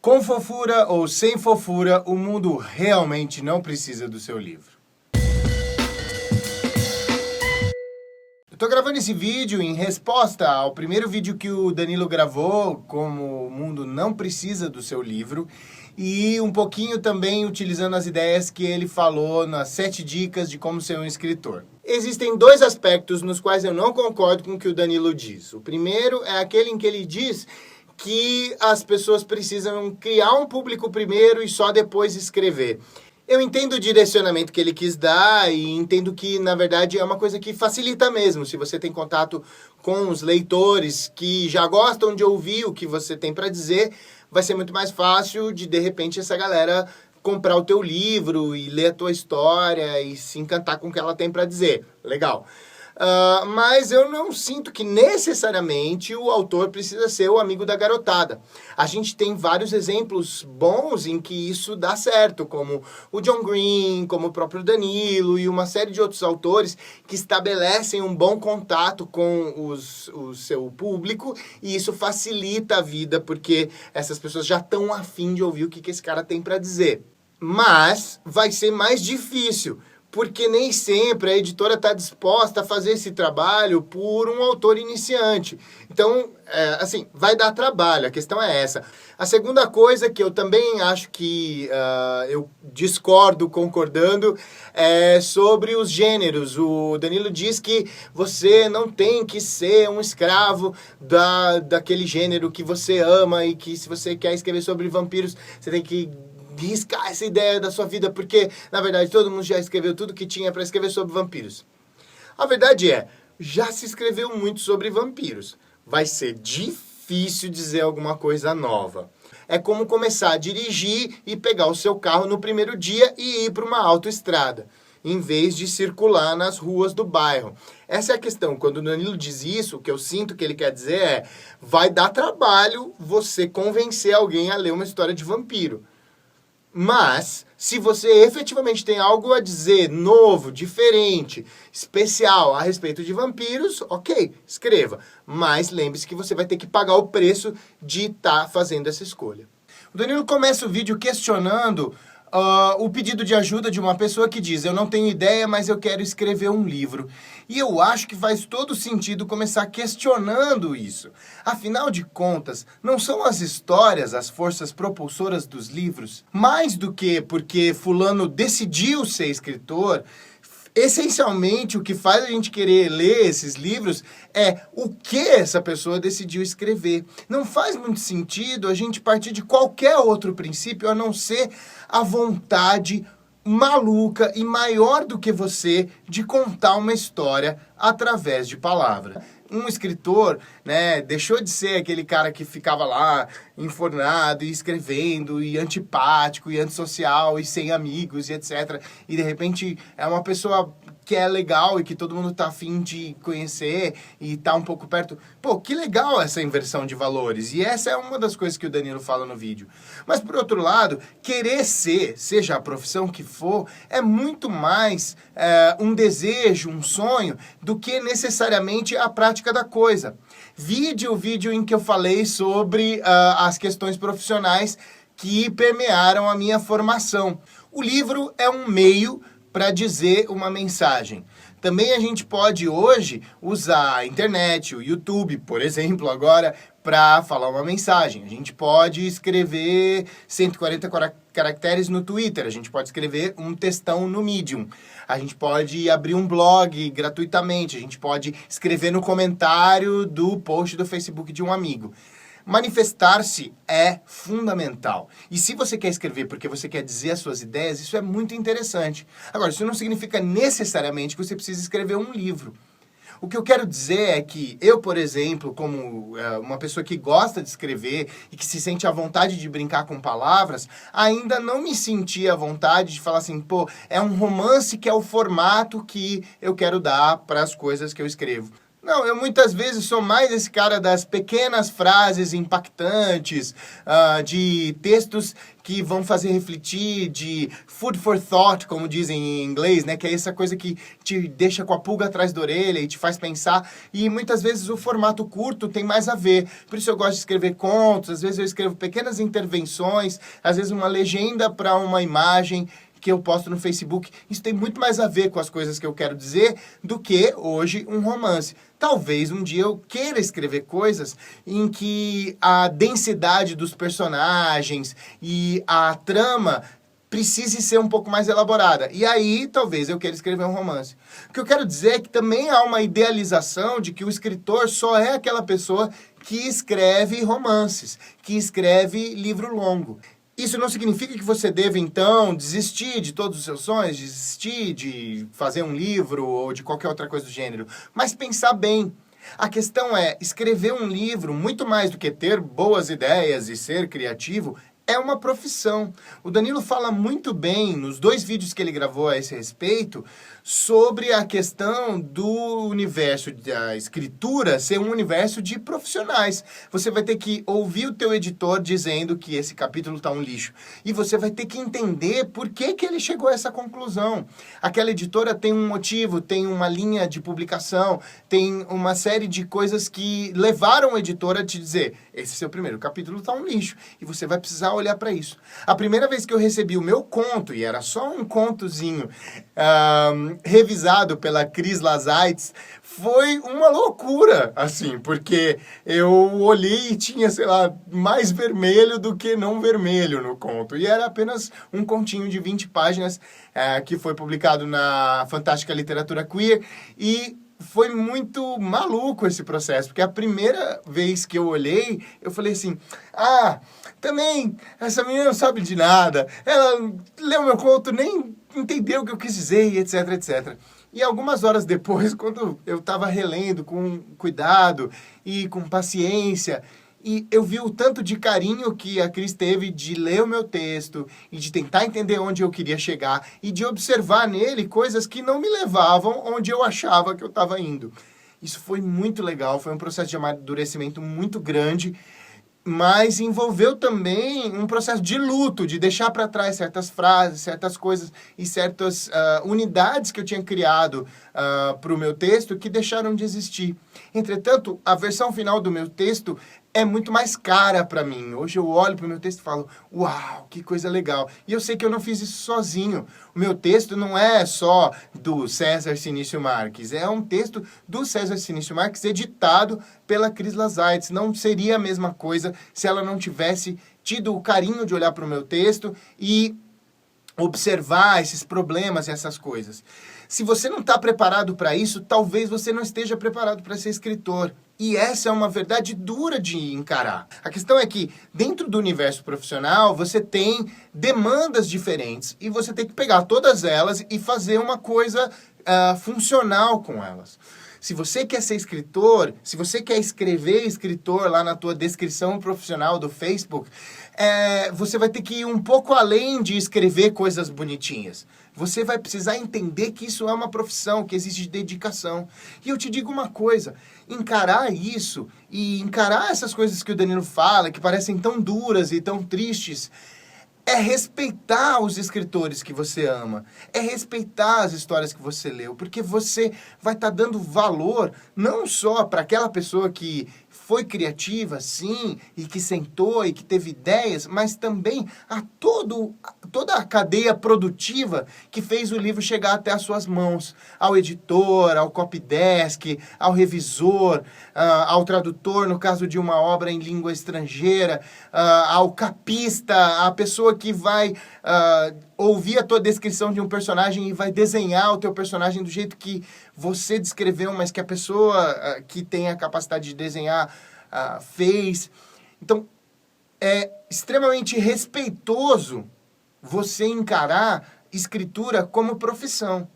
Com fofura ou sem fofura, o mundo realmente não precisa do seu livro. Eu tô gravando esse vídeo em resposta ao primeiro vídeo que o Danilo gravou, como o mundo não precisa do seu livro, e um pouquinho também utilizando as ideias que ele falou nas 7 dicas de como ser um escritor. Existem 2 aspectos nos quais eu não concordo com o que o Danilo diz. O primeiro é aquele em que ele diz que as pessoas precisam criar um público primeiro e só depois escrever. Eu entendo o direcionamento que ele quis dar e entendo que, na verdade, é uma coisa que facilita mesmo. Se você tem contato com os leitores que já gostam de ouvir o que você tem para dizer, vai ser muito mais fácil de repente, essa galera comprar o teu livro e ler a tua história e se encantar com o que ela tem para dizer. Legal. Mas eu não sinto que necessariamente o autor precisa ser o amigo da garotada. A gente tem vários exemplos bons em que isso dá certo, como o John Green, como o próprio Danilo e uma série de outros autores que estabelecem um bom contato com o seu público, e isso facilita a vida porque essas pessoas já estão a fim de ouvir o que esse cara tem para dizer. Mas vai ser mais difícil, porque nem sempre a editora está disposta a fazer esse trabalho por um autor iniciante. Então, vai dar trabalho, a questão é essa. A segunda coisa que eu também acho que eu discordo, concordando, é sobre os gêneros. O Danilo diz que você não tem que ser um escravo daquele gênero que você ama e que se você quer escrever sobre vampiros, você tem que riscar essa ideia da sua vida, porque, na verdade, todo mundo já escreveu tudo que tinha para escrever sobre vampiros. A verdade é, já se escreveu muito sobre vampiros. Vai ser difícil dizer alguma coisa nova. É como começar a dirigir e pegar o seu carro no primeiro dia e ir para uma autoestrada, em vez de circular nas ruas do bairro. Essa é a questão. Quando o Danilo diz isso, o que eu sinto que ele quer dizer é: vai dar trabalho você convencer alguém a ler uma história de vampiro. Mas, se você efetivamente tem algo a dizer novo, diferente, especial a respeito de vampiros, ok, escreva. Mas lembre-se que você vai ter que pagar o preço de estar fazendo essa escolha. O Danilo começa o vídeo questionando o pedido de ajuda de uma pessoa que diz: eu não tenho ideia, mas eu quero escrever um livro. E eu acho que faz todo sentido começar questionando isso. Afinal de contas, não são as histórias as forças propulsoras dos livros? Mais do que porque fulano decidiu ser escritor, essencialmente o que faz a gente querer ler esses livros é o que essa pessoa decidiu escrever. Não faz muito sentido a gente partir de qualquer outro princípio a não ser a vontade maluca e maior do que você de contar uma história através de palavra. Um escritor, deixou de ser aquele cara que ficava lá enfornado e escrevendo e antipático e antissocial e sem amigos e etc. E de repente é uma pessoa que é legal e que todo mundo tá afim de conhecer e tá um pouco perto. Pô, que legal essa inversão de valores. E essa é uma das coisas que o Danilo fala no vídeo. Mas, por outro lado, querer ser, seja a profissão que for, é muito mais um desejo, um sonho, do que necessariamente a prática da coisa. Vide o vídeo em que eu falei sobre as questões profissionais que permearam a minha formação. O livro é um meio para dizer uma mensagem. Também a gente pode hoje usar a internet, o YouTube, por exemplo, agora, para falar uma mensagem. A gente pode escrever 140 caracteres no Twitter, a gente pode escrever um textão no Medium, a gente pode abrir um blog gratuitamente, a gente pode escrever no comentário do post do Facebook de um amigo. Manifestar-se é fundamental. E se você quer escrever porque você quer dizer as suas ideias, isso é muito interessante. Agora, isso não significa necessariamente que você precisa escrever um livro. O que eu quero dizer é que eu, por exemplo, como uma pessoa que gosta de escrever e que se sente à vontade de brincar com palavras, ainda não me senti à vontade de falar assim, é um romance que é o formato que eu quero dar para as coisas que eu escrevo. Não, eu muitas vezes sou mais esse cara das pequenas frases impactantes, de textos que vão fazer refletir, de food for thought, como dizem em inglês, né? Que é essa coisa que te deixa com a pulga atrás da orelha e te faz pensar. E muitas vezes o formato curto tem mais a ver. Por isso eu gosto de escrever contos, às vezes eu escrevo pequenas intervenções, às vezes uma legenda para uma imagem que eu posto no Facebook. Isso tem muito mais a ver com as coisas que eu quero dizer do que, hoje, um romance. Talvez um dia eu queira escrever coisas em que a densidade dos personagens e a trama precise ser um pouco mais elaborada. E aí, talvez eu queira escrever um romance. O que eu quero dizer é que também há uma idealização de que o escritor só é aquela pessoa que escreve romances, que escreve livro longo. Isso não significa que você deva, então, desistir de todos os seus sonhos, desistir de fazer um livro ou de qualquer outra coisa do gênero, mas pensar bem. A questão é, escrever um livro, muito mais do que ter boas ideias e ser criativo, é uma profissão. O Danilo fala muito bem, nos 2 vídeos que ele gravou a esse respeito, sobre a questão do universo da escritura ser um universo de profissionais. Você vai ter que ouvir o teu editor dizendo que esse capítulo está um lixo. E você vai ter que entender por que ele chegou a essa conclusão. Aquela editora tem um motivo, tem uma linha de publicação, tem uma série de coisas que levaram o editor a te dizer: esse seu primeiro capítulo está um lixo. E você vai precisar olhar para isso. A primeira vez que eu recebi o meu conto, e era só um contozinho, revisado pela Cris Lazaitz, foi uma loucura, assim, porque eu olhei e tinha, sei lá, mais vermelho do que não vermelho no conto. E era apenas um continho de 20 páginas que foi publicado na Fantástica Literatura Queer, e foi muito maluco esse processo, porque a primeira vez que eu olhei, eu falei assim: também, essa menina não sabe de nada, ela leu meu conto, nem entendeu o que eu quis dizer, e etc, etc. E algumas horas depois, quando eu estava relendo com cuidado e com paciência, e eu vi o tanto de carinho que a Cris teve de ler o meu texto e de tentar entender onde eu queria chegar e de observar nele coisas que não me levavam onde eu achava que eu estava indo. Isso foi muito legal, foi um processo de amadurecimento muito grande, mas envolveu também um processo de luto, de deixar para trás certas frases, certas coisas e certas unidades que eu tinha criado para o meu texto que deixaram de existir. Entretanto, a versão final do meu texto é muito mais cara para mim. Hoje eu olho para o meu texto e falo: uau, que coisa legal. E eu sei que eu não fiz isso sozinho. O meu texto não é só do César Cinício Marques, é um texto do César Cinício Marques editado pela Cris Lazaitz. Não seria a mesma coisa se ela não tivesse tido o carinho de olhar para o meu texto e observar esses problemas e essas coisas. Se você não está preparado para isso, talvez você não esteja preparado para ser escritor. E essa é uma verdade dura de encarar. A questão é que, dentro do universo profissional, você tem demandas diferentes e você tem que pegar todas elas e fazer uma coisa funcional com elas. Se você quer ser escritor, se você quer escrever escritor lá na tua descrição profissional do Facebook, você vai ter que ir um pouco além de escrever coisas bonitinhas. Você vai precisar entender que isso é uma profissão, que exige dedicação. E eu te digo uma coisa: encarar isso e encarar essas coisas que o Danilo fala, que parecem tão duras e tão tristes, é respeitar os escritores que você ama, é respeitar as histórias que você leu, porque você vai estar dando valor não só para aquela pessoa que foi criativa, sim, e que sentou e que teve ideias, mas também a toda a cadeia produtiva que fez o livro chegar até as suas mãos, ao editor, ao copydesk, ao revisor, ao tradutor, no caso de uma obra em língua estrangeira, ao capista, a pessoa que vai ouvir a tua descrição de um personagem e vai desenhar o teu personagem do jeito que você descreveu, mas que a pessoa que tem a capacidade de desenhar fez. Então, é extremamente respeitoso você encarar escritura como profissão.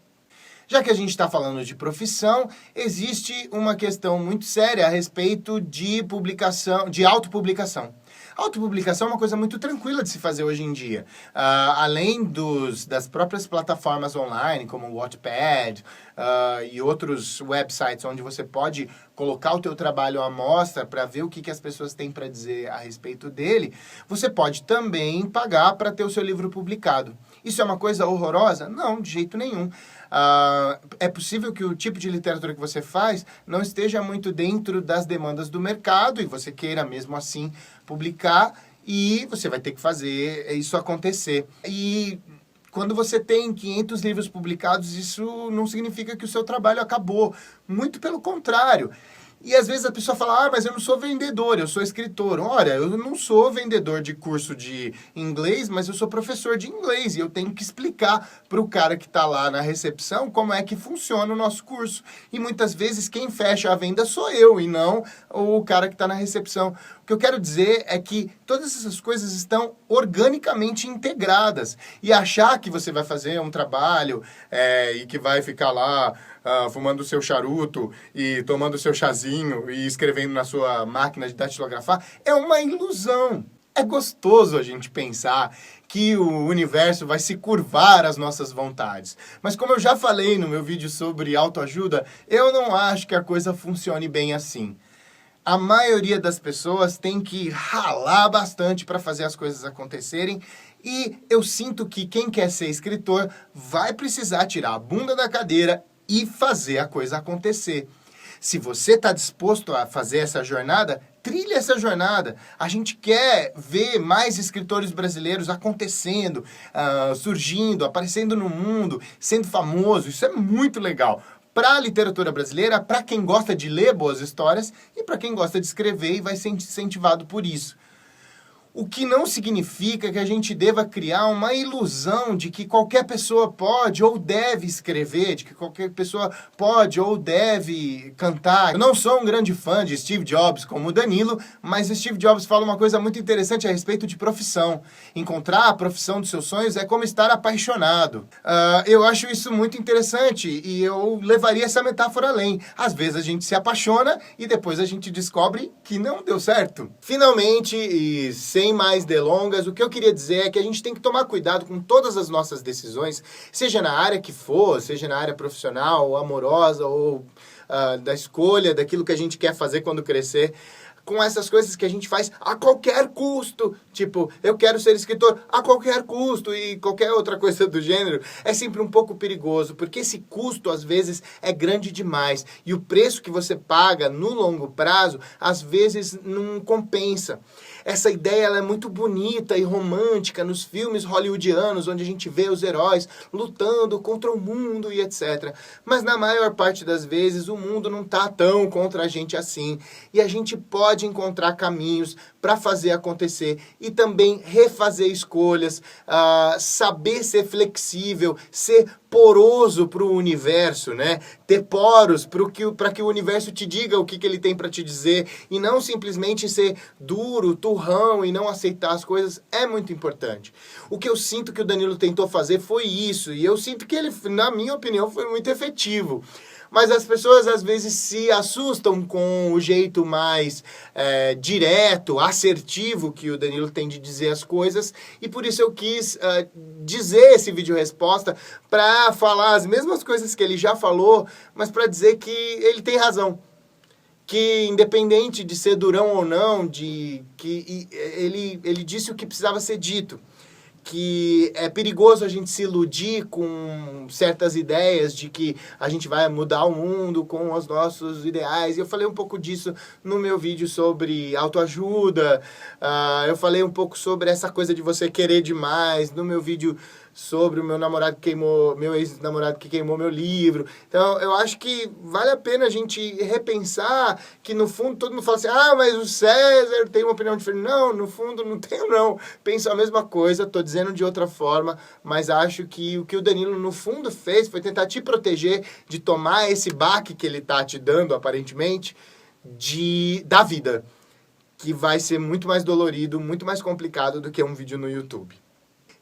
Já que a gente está falando de profissão, existe uma questão muito séria a respeito de publicação, de autopublicação. Autopublicação é uma coisa muito tranquila de se fazer hoje em dia. Além das próprias plataformas online, como o Wattpad e outros websites onde você pode colocar o teu trabalho à mostra para ver o que as pessoas têm para dizer a respeito dele, você pode também pagar para ter o seu livro publicado. Isso é uma coisa horrorosa? Não, de jeito nenhum. É possível que o tipo de literatura que você faz não esteja muito dentro das demandas do mercado e você queira mesmo assim publicar e você vai ter que fazer isso acontecer. E quando você tem 500 livros publicados, isso não significa que o seu trabalho acabou. Muito pelo contrário. E às vezes a pessoa fala, mas eu não sou vendedor, eu sou escritor. Olha, eu não sou vendedor de curso de inglês, mas eu sou professor de inglês. E eu tenho que explicar para o cara que está lá na recepção como é que funciona o nosso curso. E muitas vezes quem fecha a venda sou eu e não o cara que está na recepção. O que eu quero dizer é que todas essas coisas estão organicamente integradas. E achar que você vai fazer um trabalho e que vai ficar lá fumando o seu charuto e tomando o seu chazinho e escrevendo na sua máquina de datilografar é uma ilusão. É gostoso a gente pensar que o universo vai se curvar às nossas vontades. Mas como eu já falei no meu vídeo sobre autoajuda, eu não acho que a coisa funcione bem assim. A maioria das pessoas tem que ralar bastante para fazer as coisas acontecerem e eu sinto que quem quer ser escritor vai precisar tirar a bunda da cadeira e fazer a coisa acontecer. Se você está disposto a fazer essa jornada, trilhe essa jornada. A gente quer ver mais escritores brasileiros acontecendo, surgindo, aparecendo no mundo, sendo famoso. Isso é muito legal. Para a literatura brasileira, para quem gosta de ler boas histórias e para quem gosta de escrever e vai ser incentivado por isso. O que não significa que a gente deva criar uma ilusão de que qualquer pessoa pode ou deve escrever, de que qualquer pessoa pode ou deve cantar. Eu não sou um grande fã de Steve Jobs como o Danilo, mas Steve Jobs fala uma coisa muito interessante a respeito de profissão. Encontrar a profissão dos seus sonhos é como estar apaixonado. Eu acho isso muito interessante e eu levaria essa metáfora além. Às vezes a gente se apaixona e depois a gente descobre que não deu certo. Finalmente, e sem mais delongas, o que eu queria dizer é que a gente tem que tomar cuidado com todas as nossas decisões, seja na área que for, seja na área profissional, ou amorosa, ou da escolha daquilo que a gente quer fazer quando crescer, com essas coisas que a gente faz a qualquer custo. Tipo, eu quero ser escritor a qualquer custo e qualquer outra coisa do gênero. É sempre um pouco perigoso, porque esse custo, às vezes, é grande demais. E o preço que você paga no longo prazo, às vezes, não compensa. Essa ideia ela é muito bonita e romântica nos filmes hollywoodianos, onde a gente vê os heróis lutando contra o mundo e etc. Mas na maior parte das vezes, o mundo não está tão contra a gente assim. E a gente pode encontrar caminhos para fazer acontecer e também refazer escolhas, saber ser flexível, ser poroso para o universo, né? Ter poros para que o universo te diga o que ele tem para te dizer e não simplesmente ser duro, turrão e não aceitar as coisas é muito importante. O que eu sinto que o Danilo tentou fazer foi isso e eu sinto que ele, na minha opinião, foi muito efetivo. Mas as pessoas às vezes se assustam com o jeito mais direto, assertivo que o Danilo tem de dizer as coisas e por isso eu quis dizer esse vídeo resposta para falar as mesmas coisas que ele já falou, mas para dizer que ele tem razão. Que independente de ser durão ou não, ele disse o que precisava ser dito. Que é perigoso a gente se iludir com certas ideias de que a gente vai mudar o mundo com os nossos ideais. Eu falei um pouco disso no meu vídeo sobre autoajuda, eu falei um pouco sobre essa coisa de você querer demais, no meu vídeo sobre o meu ex-namorado que queimou meu livro. Então, eu acho que vale a pena a gente repensar que, no fundo, todo mundo fala assim, mas o César tem uma opinião diferente. Não, no fundo, não tenho, não. Penso a mesma coisa, tô dizendo de outra forma, mas acho que o que o Danilo, no fundo, fez foi tentar te proteger de tomar esse baque que ele tá te dando, aparentemente, da vida, que vai ser muito mais dolorido, muito mais complicado do que um vídeo no YouTube.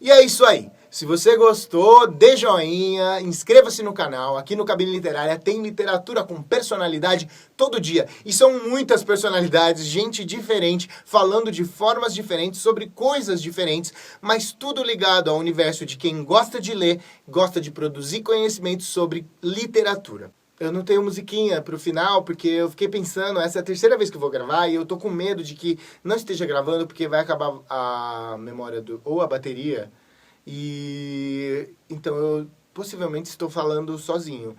E é isso aí. Se você gostou, dê joinha, inscreva-se no canal. Aqui no Cabine Literária tem literatura com personalidade todo dia. E são muitas personalidades, gente diferente, falando de formas diferentes, sobre coisas diferentes, mas tudo ligado ao universo de quem gosta de ler, gosta de produzir conhecimento sobre literatura. Eu não tenho musiquinha pro final, porque eu fiquei pensando, essa é a terceira vez que eu vou gravar, e eu tô com medo de que não esteja gravando, porque vai acabar a memória ou a bateria, e então eu possivelmente estou falando sozinho.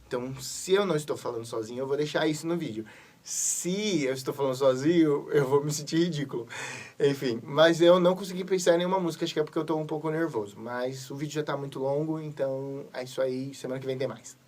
Então, se eu não estou falando sozinho, eu vou deixar isso no vídeo. Se eu estou falando sozinho, eu vou me sentir ridículo. Enfim, mas eu não consegui pensar em nenhuma música, acho que é porque eu tô um pouco nervoso. Mas o vídeo já tá muito longo, então é isso aí, semana que vem tem mais.